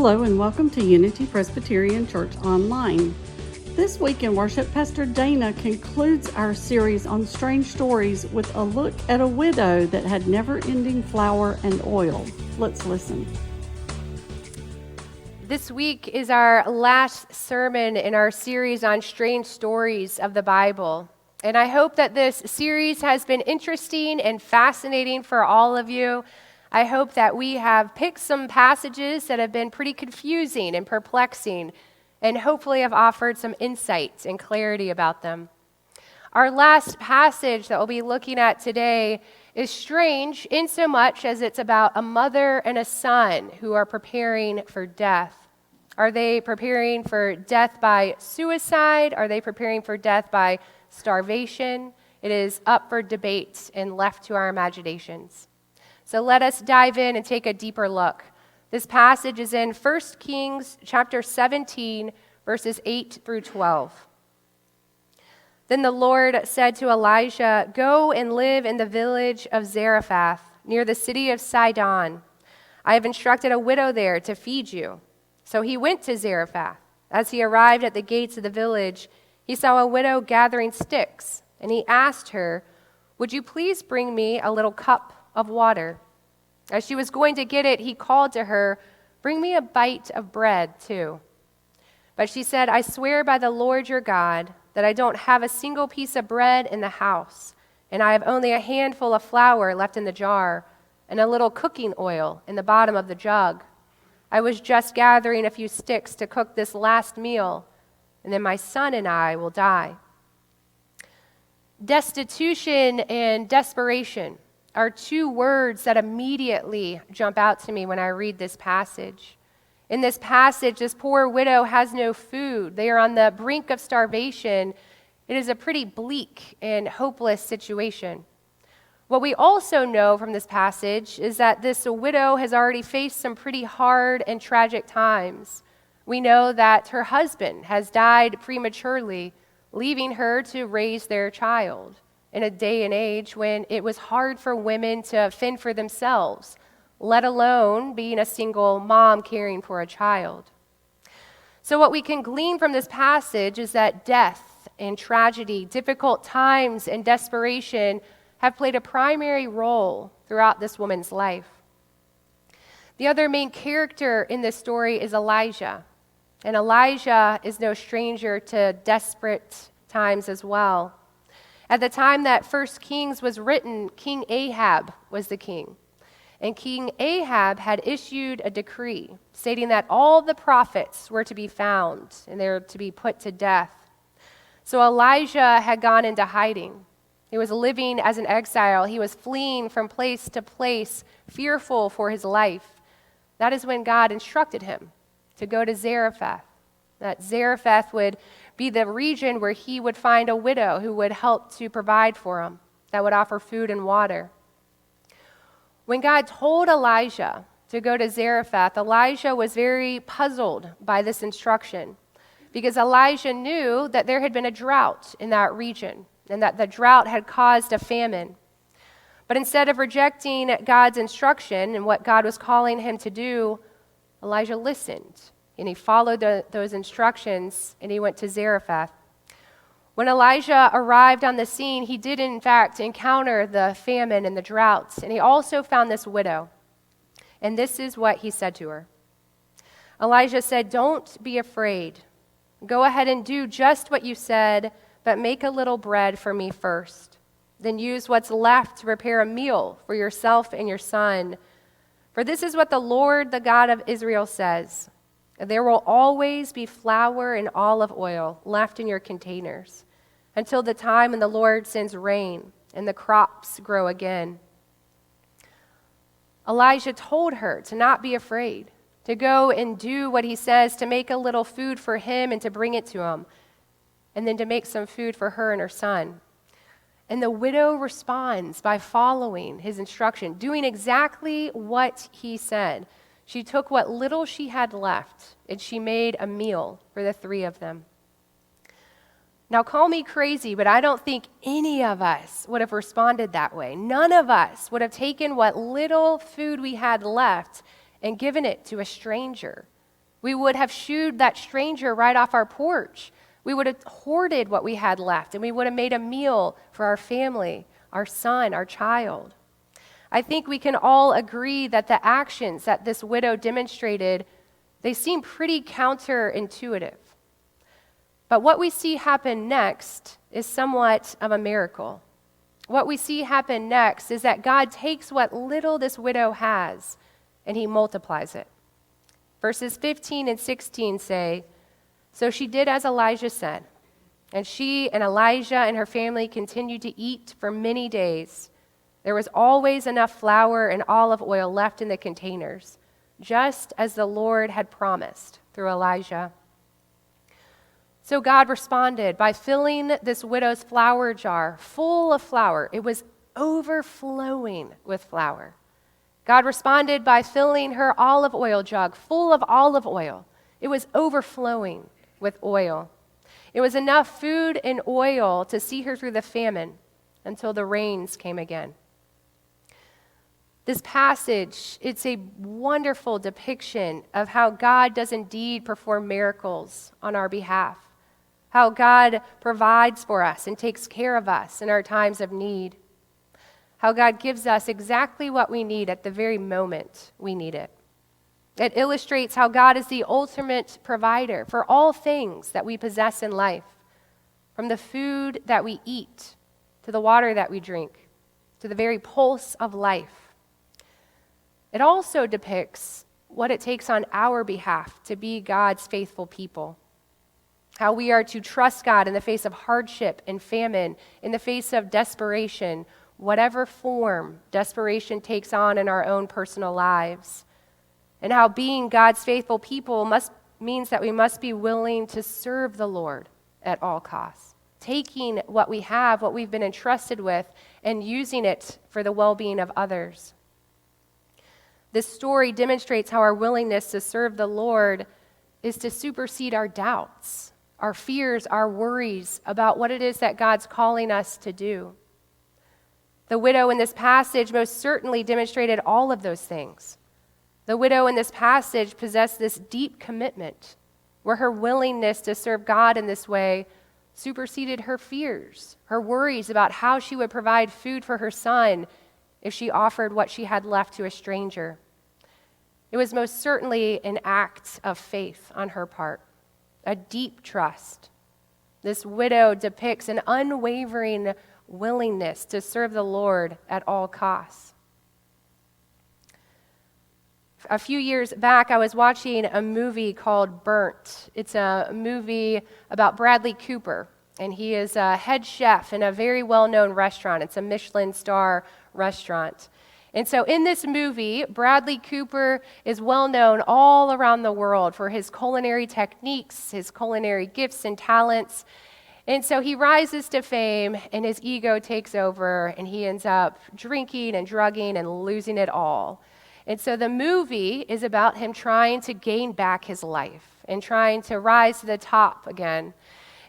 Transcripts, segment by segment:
Hello and welcome to Unity Presbyterian Church Online. This week in worship, Pastor Dana concludes our series on strange stories with a look at a widow that had never-ending flour and oil. Let's listen. This week is our last sermon in our series on strange stories of the Bible. And I hope that this series has been interesting and fascinating for all of you. I hope that we have picked some passages that have been pretty confusing and perplexing, and hopefully have offered some insight and clarity about them. Our last passage that we'll be looking at today is strange in so much as it's about a mother and a son who are preparing for death. Are they preparing for death by suicide? Are they preparing for death by starvation? It is up for debate and left to our imaginations. So let us dive in and take a deeper look. This passage is in 1 Kings chapter 17, verses 8 through 12. Then the Lord said to Elijah, "Go and live in the village of Zarephath, near the city of Sidon. I have instructed a widow there to feed you." So he went to Zarephath. As he arrived at the gates of the village, he saw a widow gathering sticks, and he asked her, "Would you please bring me a little cup of water?" As she was going to get it, he called to her, "Bring me a bite of bread, too." But she said, "I swear by the Lord your God that I don't have a single piece of bread in the house, and I have only a handful of flour left in the jar, and a little cooking oil in the bottom of the jug. I was just gathering a few sticks to cook this last meal, and then my son and I will die." Destitution and desperation are two words that immediately jump out to me when I read this passage. In this passage, this poor widow has no food. They are on the brink of starvation. It is a pretty bleak and hopeless situation. What we also know from this passage is that this widow has already faced some pretty hard and tragic times. We know that her husband has died prematurely, leaving her to raise their child in a day and age when it was hard for women to fend for themselves, let alone being a single mom caring for a child. So what we can glean from this passage is that death and tragedy, difficult times and desperation have played a primary role throughout this woman's life. The other main character in this story is Elijah. And Elijah is no stranger to desperate times as well. At the time that 1 Kings was written, King Ahab was the king. And King Ahab had issued a decree stating that all the prophets were to be found and they were to be put to death. So Elijah had gone into hiding. He was living as an exile. He was fleeing from place to place, fearful for his life. That is when God instructed him to go to Zarephath. That Zarephath would be the region where he would find a widow who would help to provide for him, that would offer food and water. When God told Elijah to go to Zarephath, Elijah was very puzzled by this instruction because Elijah knew that there had been a drought in that region and that the drought had caused a famine. But instead of rejecting God's instruction and what God was calling him to do, Elijah listened. And he followed those instructions, and he went to Zarephath. When Elijah arrived on the scene, he did in fact encounter the famine and the droughts, and he also found this widow. And this is what he said to her. Elijah said, "Don't be afraid. Go ahead and do just what you said, but make a little bread for me first. Then use what's left to prepare a meal for yourself and your son. For this is what the Lord, the God of Israel, says. There will always be flour and olive oil left in your containers until the time when the Lord sends rain and the crops grow again." Elijah told her to not be afraid, to go and do what he says, to make a little food for him and to bring it to him, and then to make some food for her and her son. And the widow responds by following his instruction, doing exactly what he said. She took what little she had left, and she made a meal for the three of them. Now, call me crazy, but I don't think any of us would have responded that way. None of us would have taken what little food we had left and given it to a stranger We would have shooed that stranger right off our porch. We would have hoarded what we had left, and we would have made a meal for our family, our son, our child. I think we can all agree that the actions that this widow demonstrated, they seem pretty counterintuitive. But what we see happen next is somewhat of a miracle. What we see happen next is that God takes what little this widow has and he multiplies it. Verses 15 and 16 say, "So she did as Elijah said, and she and Elijah and her family continued to eat for many days. There was always enough flour and olive oil left in the containers, just as the Lord had promised through Elijah." So God responded by filling this widow's flour jar full of flour. It was overflowing with flour. God responded by filling her olive oil jug full of olive oil. It was overflowing with oil. It was enough food and oil to see her through the famine until the rains came again. This passage, it's a wonderful depiction of how God does indeed perform miracles on our behalf. How God provides for us and takes care of us in our times of need. How God gives us exactly what we need at the very moment we need it. It illustrates how God is the ultimate provider for all things that we possess in life, from the food that we eat, to the water that we drink, to the very pulse of life. It also depicts what it takes on our behalf to be God's faithful people. How we are to trust God in the face of hardship and famine, in the face of desperation, whatever form desperation takes on in our own personal lives. And how being God's faithful people means that we must be willing to serve the Lord at all costs, taking what we have, what we've been entrusted with, and using it for the well-being of others. This story demonstrates how our willingness to serve the Lord is to supersede our doubts, our fears, our worries about what it is that God's calling us to do. The widow in this passage most certainly demonstrated all of those things. The widow in this passage possessed this deep commitment where her willingness to serve God in this way superseded her fears, her worries about how she would provide food for her son if she offered what she had left to a stranger. It was most certainly an act of faith on her part, a deep trust. This widow depicts an unwavering willingness to serve the Lord at all costs. A few years back, I was watching a movie called Burnt. It's a movie about Bradley Cooper, and he is a head chef in a very well-known restaurant. It's a Michelin star restaurant. And so in this movie, Bradley Cooper is well known all around the world for his culinary techniques, his culinary gifts and talents. And so he rises to fame, and his ego takes over, and he ends up drinking and drugging and losing it all. And so the movie is about him trying to gain back his life and trying to rise to the top again.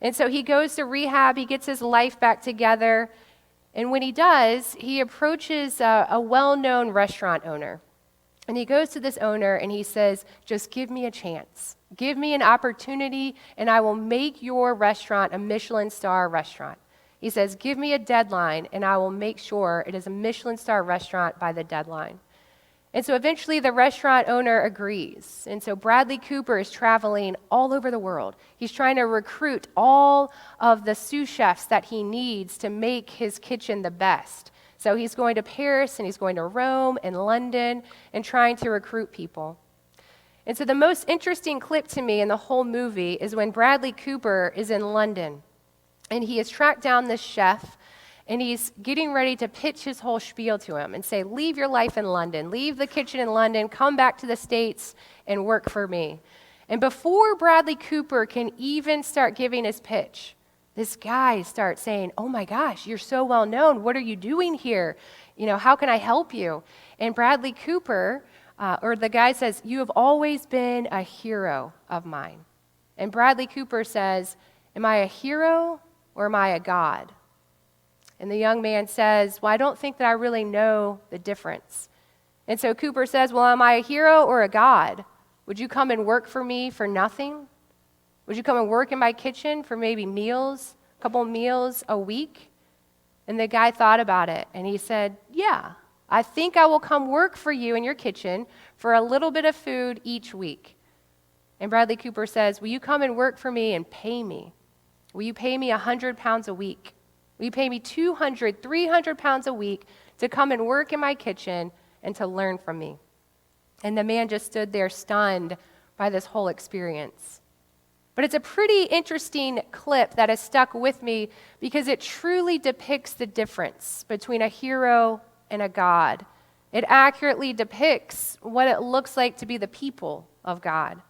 And so he goes to rehab, he gets his life back together, and when he does, he approaches a well-known restaurant owner. And he goes to this owner and he says, "Just give me a chance. Give me an opportunity and I will make your restaurant a Michelin star restaurant." He says, "Give me a deadline and I will make sure it is a Michelin star restaurant by the deadline." And so eventually the restaurant owner agrees. And so Bradley Cooper is traveling all over the world. He's trying to recruit all of the sous chefs that he needs to make his kitchen the best. So he's going to Paris and he's going to Rome and London and trying to recruit people. And so the most interesting clip to me in the whole movie is when Bradley Cooper is in London and he has tracked down this chef and he's getting ready to pitch his whole spiel to him and say, "Leave your life in London, leave the kitchen in London, come back to the States and work for me." And before Bradley Cooper can even start giving his pitch, this guy starts saying, "Oh my gosh, you're so well known. What are you doing here? How can I help you?" And Bradley Cooper, or the guy says, "You have always been a hero of mine." And Bradley Cooper says, "Am I a hero or am I a god?" And the young man says, "Well, I don't think that I really know the difference." And so Cooper says, "Well, am I a hero or a god?" Would you come and work for me for nothing? Would you come and work in my kitchen for maybe meals, a couple meals a week? And the guy thought about it, and he said, yeah, I think I will come work for you in your kitchen for a little bit of food each week. And Bradley Cooper says, will you come and work for me and pay me? Will you pay me 100 pounds a week? Will you pay me 200, 300 pounds a week to come and work in my kitchen and to learn from me? And the man just stood there stunned by this whole experience. But it's a pretty interesting clip that has stuck with me because it truly depicts the difference between a hero and a God. It accurately depicts what it looks like to be the people of God.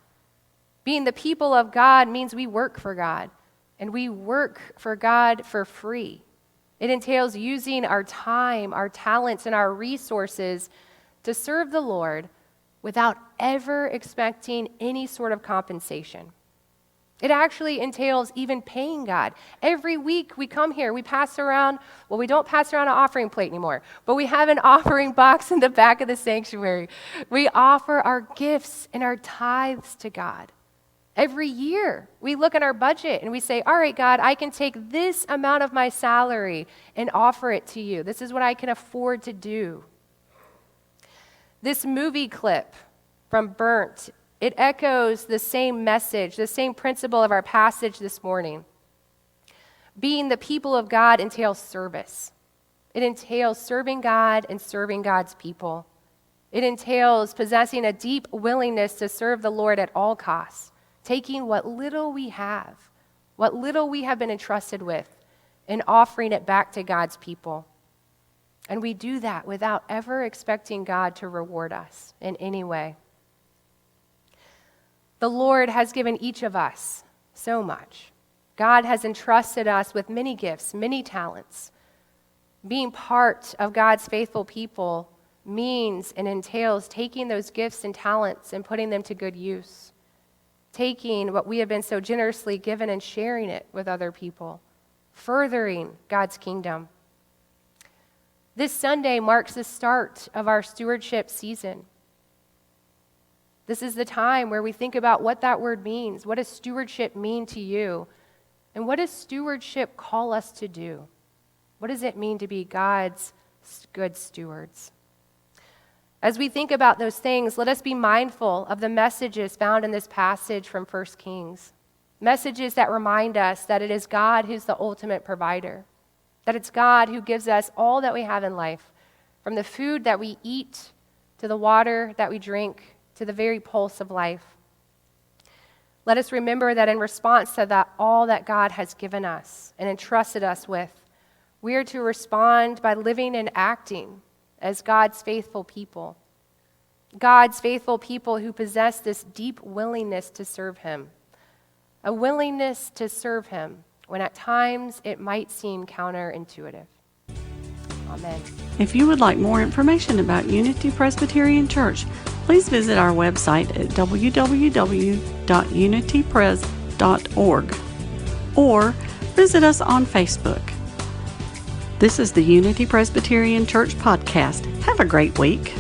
Being the people of God means we work for God, and we work for God for free. It entails using our time, our talents, and our resources to serve the Lord without ever expecting any sort of compensation. It actually entails even paying God. Every week we come here, we pass around, well, we don't pass around an offering plate anymore, but we have an offering box in the back of the sanctuary. We offer our gifts and our tithes to God. Every year we look at our budget and we say, all right, God, I can take this amount of my salary and offer it to you. This is what I can afford to do. This movie clip from Burnt, it echoes the same message, the same principle of our passage this morning. Being the people of God entails service. It entails serving God and serving God's people. It entails possessing a deep willingness to serve the Lord at all costs, taking what little we have been entrusted with, and offering it back to God's people. And we do that without ever expecting God to reward us in any way. The Lord has given each of us so much. God has entrusted us with many gifts, many talents. Being part of God's faithful people means and entails taking those gifts and talents and putting them to good use. Taking what we have been so generously given and sharing it with other people. Furthering God's kingdom. This Sunday marks the start of our stewardship season. This is the time where we think about what that word means. What does stewardship mean to you? And what does stewardship call us to do? What does it mean to be God's good stewards? As we think about those things, let us be mindful of the messages found in this passage from 1 Kings. Messages that remind us that it is God who's the ultimate provider. That it's God who gives us all that we have in life, from the food that we eat, to the water that we drink, to the very pulse of life. Let us remember that in response to that, all that God has given us and entrusted us with, we are to respond by living and acting as God's faithful people. God's faithful people who possess this deep willingness to serve Him. A willingness to serve Him when at times it might seem counterintuitive. Amen. If you would like more information about Unity Presbyterian Church, please visit our website at www.unitypres.org or visit us on Facebook. This is the Unity Presbyterian Church podcast. Have a great week.